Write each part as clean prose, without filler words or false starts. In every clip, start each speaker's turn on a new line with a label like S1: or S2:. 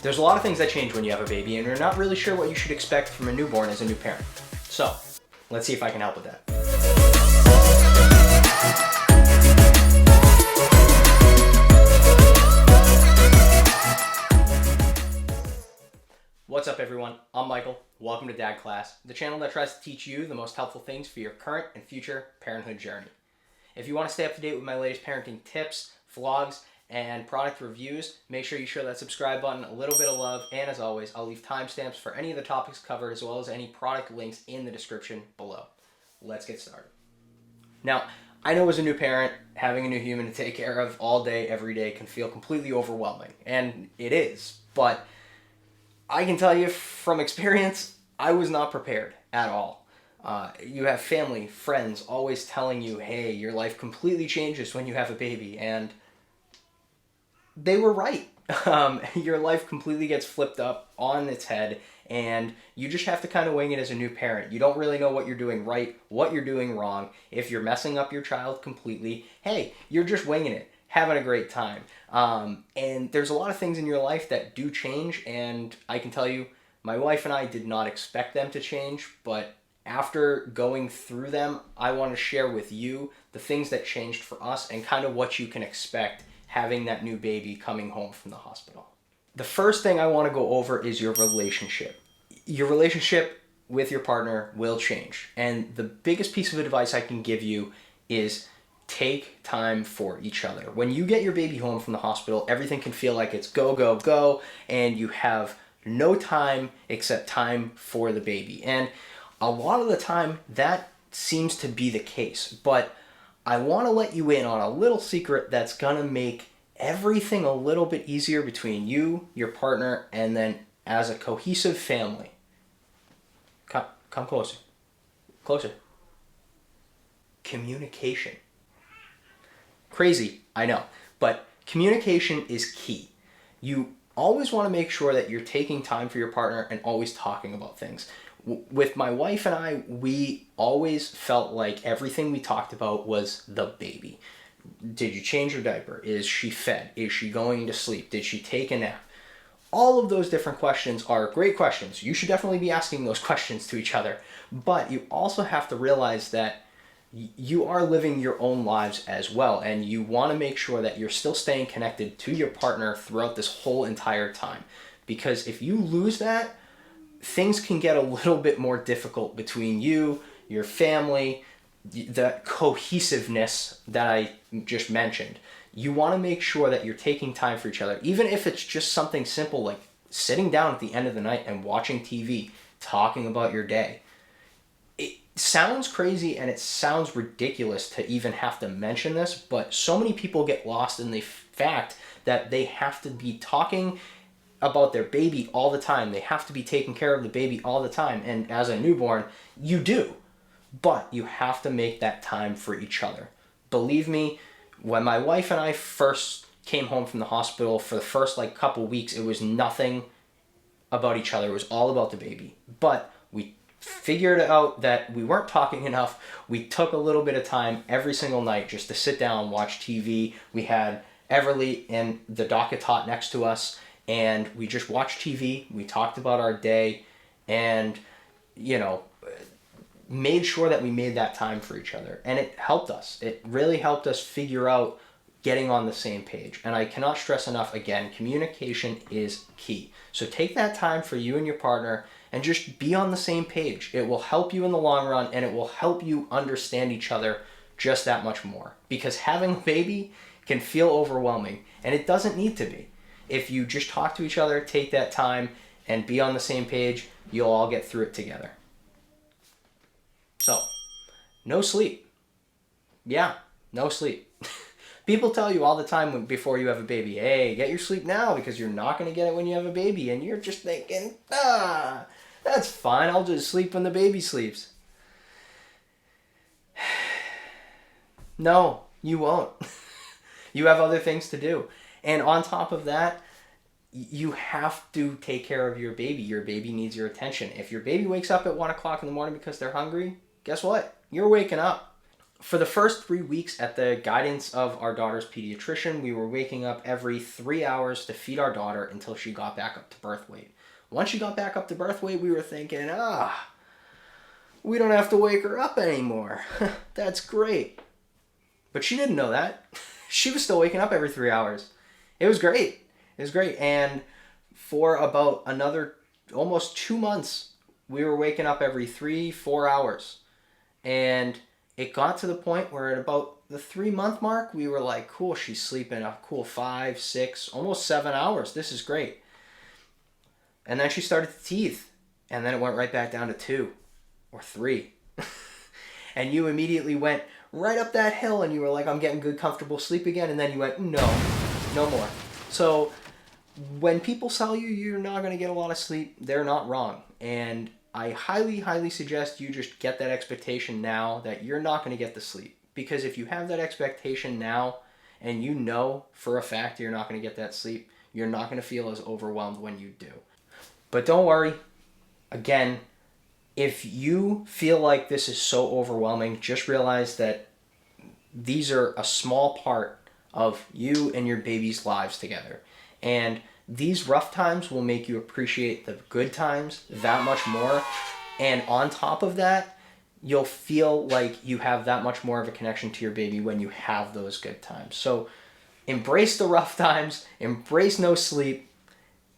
S1: There's a lot of things that change when you have a baby, and you're not really sure what you should expect from a newborn as a new parent. So, let's see if I can help with that. What's up everyone, I'm Michael. Welcome to Dad Class, the channel that tries to teach you the most helpful things for your current and future parenthood journey. If you want to stay up to date with my latest parenting tips, vlogs, and product reviews, make sure you show that subscribe button a little bit of love, and as always, I'll leave timestamps for any of the topics covered as well as any product links in the description below. Let's get started. Now, I know as a new parent, having a new human to take care of all day, every day can feel completely overwhelming, and it is, but I can tell you from experience, I was not prepared at all. You have family, friends always telling you, hey, your life completely changes when you have a baby, and they were right. Your life completely gets flipped up on its head, and you just have to kind of wing it as a new parent. You don't really know what you're doing right, what you're doing wrong. If you're messing up your child completely, hey, you're just winging it, having a great time. And there's a lot of things in your life that do change, and I can tell you, my wife and I did not expect them to change, but after going through them, I want to share with you the things that changed for us and kind of what you can expect having that new baby coming home from the hospital. The first thing I want to go over is your relationship. Your relationship with your partner will change, and the biggest piece of advice I can give you is take time for each other. When you get your baby home from the hospital, everything can feel like it's go, go, go, and you have no time except time for the baby. And a lot of the time, that seems to be the case, but I want to let you in on a little secret that's going to make everything a little bit easier between you, your partner, and then as a cohesive family. Come closer. Closer. Communication. Crazy, I know, but communication is key. You always want to make sure that you're taking time for your partner and always talking about things. With my wife and I, we always felt like everything we talked about was the baby. Did you change her diaper? Is she fed? Is she going to sleep? Did she take a nap? All of those different questions are great questions. You should definitely be asking those questions to each other. But you also have to realize that you are living your own lives as well, and you want to make sure that you're still staying connected to your partner throughout this whole entire time. Because if you lose that, things can get a little bit more difficult between you, your family, the cohesiveness that I just mentioned. You want to make sure that you're taking time for each other, even if it's just something simple like sitting down at the end of the night and watching TV, talking about your day. It sounds crazy and it sounds ridiculous to even have to mention this, but so many people get lost in the fact that they have to be talking about their baby all the time. They have to be taking care of the baby all the time. And as a newborn, you do. But you have to make that time for each other. Believe me, when my wife and I first came home from the hospital, for the first couple weeks, it was nothing about each other. It was all about the baby. But we figured out that we weren't talking enough. We took a little bit of time every single night just to sit down, watch TV. We had Everly and the docket tot next to us, and we just watched TV. We talked about our day, and, made sure that we made that time for each other. And it helped us. It really helped us figure out getting on the same page. And I cannot stress enough, again, communication is key. So take that time for you and your partner and just be on the same page. It will help you in the long run, and it will help you understand each other just that much more. Because having a baby can feel overwhelming, and it doesn't need to be. If you just talk to each other, take that time, and be on the same page, you'll all get through it together. So, no sleep. Yeah, no sleep. People tell you all the time before you have a baby, hey, get your sleep now because you're not going to get it when you have a baby. And you're just thinking, that's fine. I'll just sleep when the baby sleeps. No, you won't. You have other things to do. And on top of that, you have to take care of your baby. Your baby needs your attention. If your baby wakes up at 1 o'clock in the morning because they're hungry, guess what? You're waking up. For the first 3 weeks, at the guidance of our daughter's pediatrician, we were waking up every 3 hours to feed our daughter until she got back up to birth weight. Once she got back up to birth weight, we were thinking, we don't have to wake her up anymore. That's great. But she didn't know that. She was still waking up every 3 hours. It was great. It was great. And for about another almost 2 months, we were waking up every 3-4 hours. And it got to the point where at about the 3-month mark, we were like, cool, she's sleeping a cool 5, 6, almost 7 hours. This is great. And then she started to teeth. And then it went right back down to 2 or 3. And you immediately went right up that hill and you were like, I'm getting good, comfortable sleep again. And then you went, no more. So when people tell you you're not going to get a lot of sleep, they're not wrong. And I highly, highly suggest you just get that expectation now that you're not going to get the sleep. Because if you have that expectation now and you know for a fact you're not going to get that sleep, you're not going to feel as overwhelmed when you do. But don't worry. Again, if you feel like this is so overwhelming, just realize that these are a small part of you and your baby's lives together. And these rough times will make you appreciate the good times that much more. And on top of that, you'll feel like you have that much more of a connection to your baby when you have those good times. So embrace the rough times, embrace no sleep.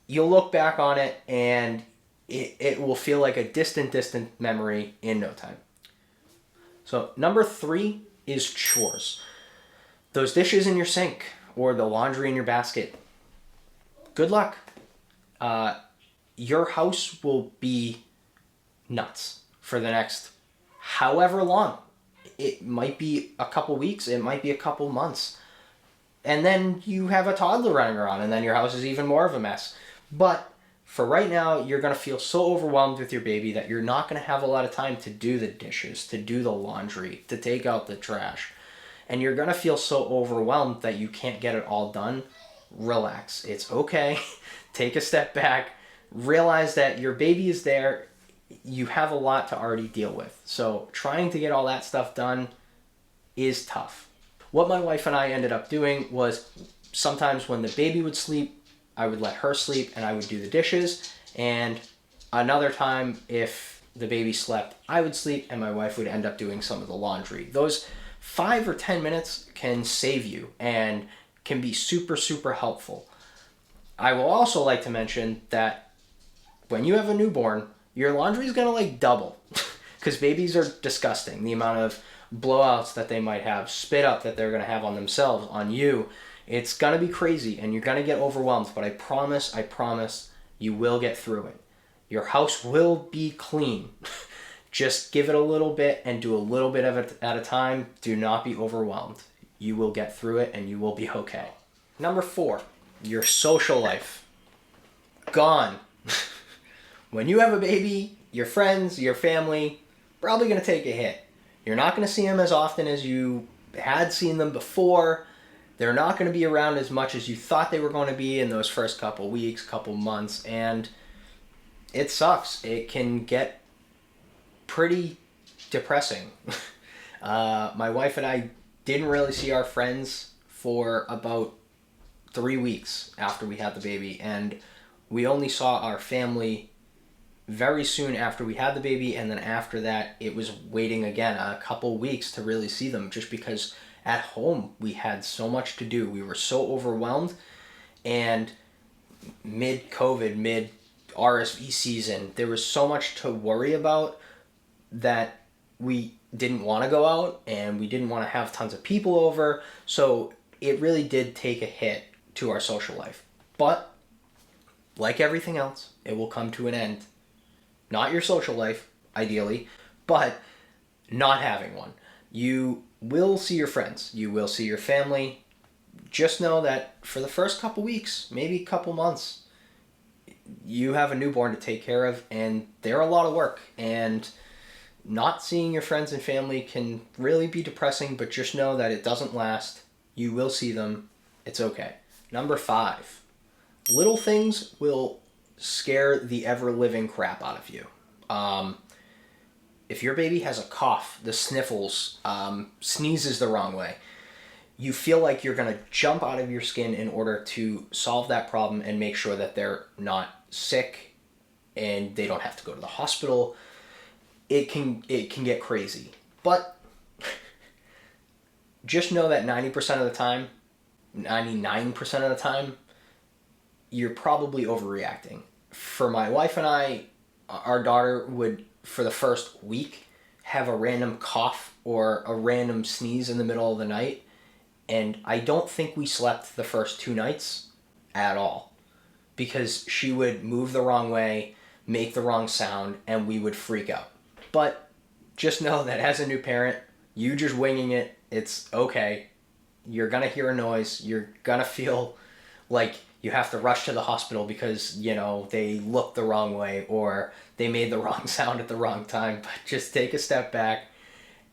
S1: You'll look back on it and it will feel like a distant memory in no time. So number 3 is chores. Those dishes in your sink or the laundry in your basket. Good luck. Your house will be nuts for the next however long. It might be a couple weeks, it might be a couple months. And then you have a toddler running around and then your house is even more of a mess. But for right now, you're going to feel so overwhelmed with your baby that you're not going to have a lot of time to do the dishes, to do the laundry, to take out the trash. And you're going to feel so overwhelmed that you can't get it all done. Relax. It's okay. Take a step back. Realize that your baby is there. You have a lot to already deal with. So trying to get all that stuff done is tough. What my wife and I ended up doing was sometimes when the baby would sleep, I would let her sleep and I would do the dishes. And another time, if the baby slept, I would sleep and my wife would end up doing some of the laundry. Those 5 or 10 minutes can save you and can be super, super helpful. I will also like to mention that when you have a newborn, your laundry is going to double because babies are disgusting. The amount of blowouts that they might have, spit up that they're going to have on themselves, on you, it's going to be crazy and you're going to get overwhelmed. But I promise, you will get through it. Your house will be clean. Just give it a little bit and do a little bit of it at a time. Do not be overwhelmed. You will get through it and you will be okay. Number 4, your social life. Gone. When you have a baby, your friends, your family, probably going to take a hit. You're not going to see them as often as you had seen them before. They're not going to be around as much as you thought they were going to be in those first couple weeks, couple months, and it sucks. It can get pretty depressing. My wife and I didn't really see our friends for about 3 weeks after we had the baby, and we only saw our family very soon after we had the baby, and then after that it was waiting again a couple weeks to really see them, just because at home we had so much to do. We were so overwhelmed, and mid-COVID, mid-RSV season, there was so much to worry about that we didn't want to go out and we didn't want to have tons of people over, so it really did take a hit to our social life. But like everything else, it will come to an end. Not your social life, ideally, but not having one. You will see your friends. You will see your family. Just know that for the first couple weeks, maybe a couple months, you have a newborn to take care of, and they're a lot of work. And not seeing your friends and family can really be depressing, but just know that it doesn't last. You will see them. It's okay. Number 5, little things will scare the ever-living crap out of you. if your baby has a cough, the sniffles, sneezes the wrong way, you feel like you're going to jump out of your skin in order to solve that problem and make sure that they're not sick and they don't have to go to the hospital. It can get crazy. But just know that 90% of the time, 99% of the time, you're probably overreacting. For my wife and I, our daughter would, for the first week, have a random cough or a random sneeze in the middle of the night. And I don't think we slept the first 2 nights at all, because she would move the wrong way, make the wrong sound, and we would freak out. But just know that as a new parent, you just winging it, it's okay. You're going to hear a noise. You're going to feel like you have to rush to the hospital because, you know, they looked the wrong way or they made the wrong sound at the wrong time. But just take a step back.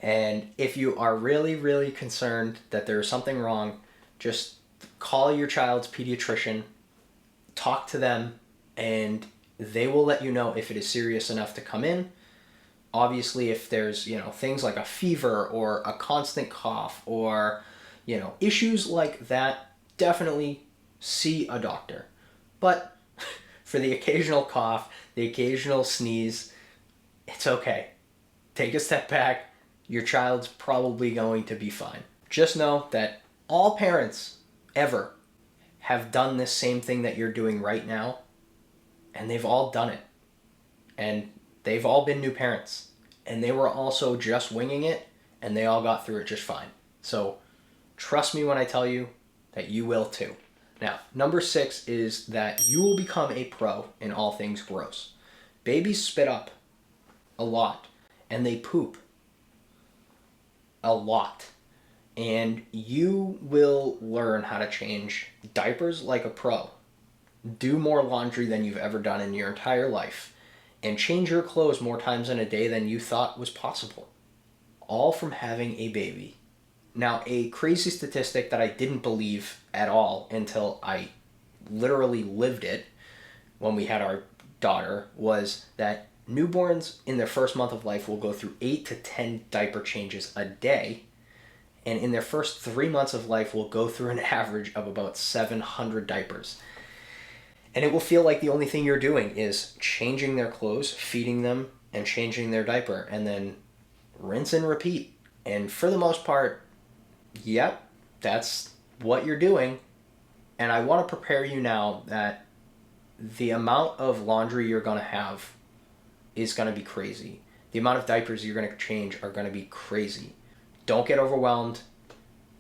S1: And if you are really, really concerned that there's something wrong, just call your child's pediatrician, talk to them, and they will let you know if it is serious enough to come in. Obviously, if there's, you know, things like a fever or a constant cough or, you know, issues like that, definitely see a doctor. But for the occasional cough, the occasional sneeze, it's okay. Take a step back. Your child's probably going to be fine. Just know that all parents ever have done this same thing that you're doing right now, and they've all done it. And they've all been new parents, and they were also just winging it, and they all got through it just fine. So trust me when I tell you that you will too. Now, number 6 is that you will become a pro in all things gross. Babies spit up a lot, and they poop a lot. And you will learn how to change diapers like a pro, do more laundry than you've ever done in your entire life, and change your clothes more times in a day than you thought was possible. All from having a baby. Now, a crazy statistic that I didn't believe at all until I literally lived it when we had our daughter was that newborns in their first month of life will go through 8 to 10 diaper changes a day, and in their first 3 months of life will go through an average of about 700 diapers. And it will feel like the only thing you're doing is changing their clothes, feeding them, and changing their diaper, and then rinse and repeat. And for the most part, yep, that's what you're doing. And I want to prepare you now that the amount of laundry you're going to have is going to be crazy. The amount of diapers you're going to change are going to be crazy. Don't get overwhelmed.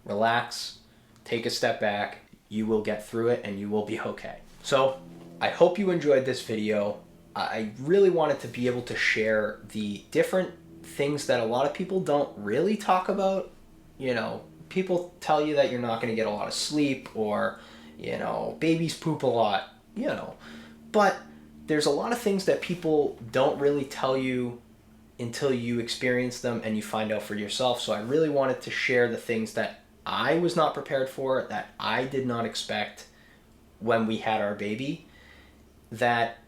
S1: Relax. Take a step back. You will get through it and you will be okay. So I hope you enjoyed this video. I really wanted to be able to share the different things that a lot of people don't really talk about. You know, people tell you that you're not going to get a lot of sleep, or, you know, babies poop a lot, you know. But there's a lot of things that people don't really tell you until you experience them and you find out for yourself. So I really wanted to share the things that I was not prepared for, that I did not expect when we had our baby, that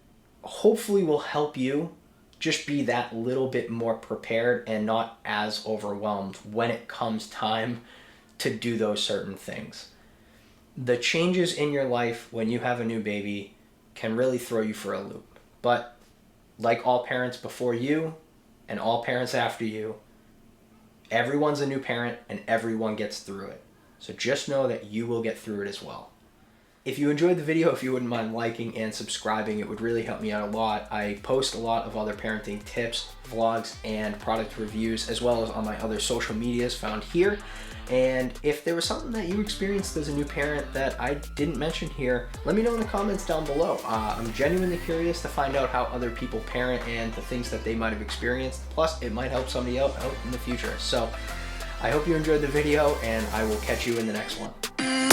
S1: hopefully will help you just be that little bit more prepared and not as overwhelmed when it comes time to do those certain things. The changes in your life when you have a new baby can really throw you for a loop. But like all parents before you and all parents after you, everyone's a new parent and everyone gets through it. So just know that you will get through it as well. If you enjoyed the video, if you wouldn't mind liking and subscribing, it would really help me out a lot. I post a lot of other parenting tips, vlogs, and product reviews, as well as on my other social medias found here. And if there was something that you experienced as a new parent that I didn't mention here, let me know in the comments down below. I'm genuinely curious to find out how other people parent and the things that they might have experienced. Plus, it might help somebody out in the future. So I hope you enjoyed the video, and I will catch you in the next one.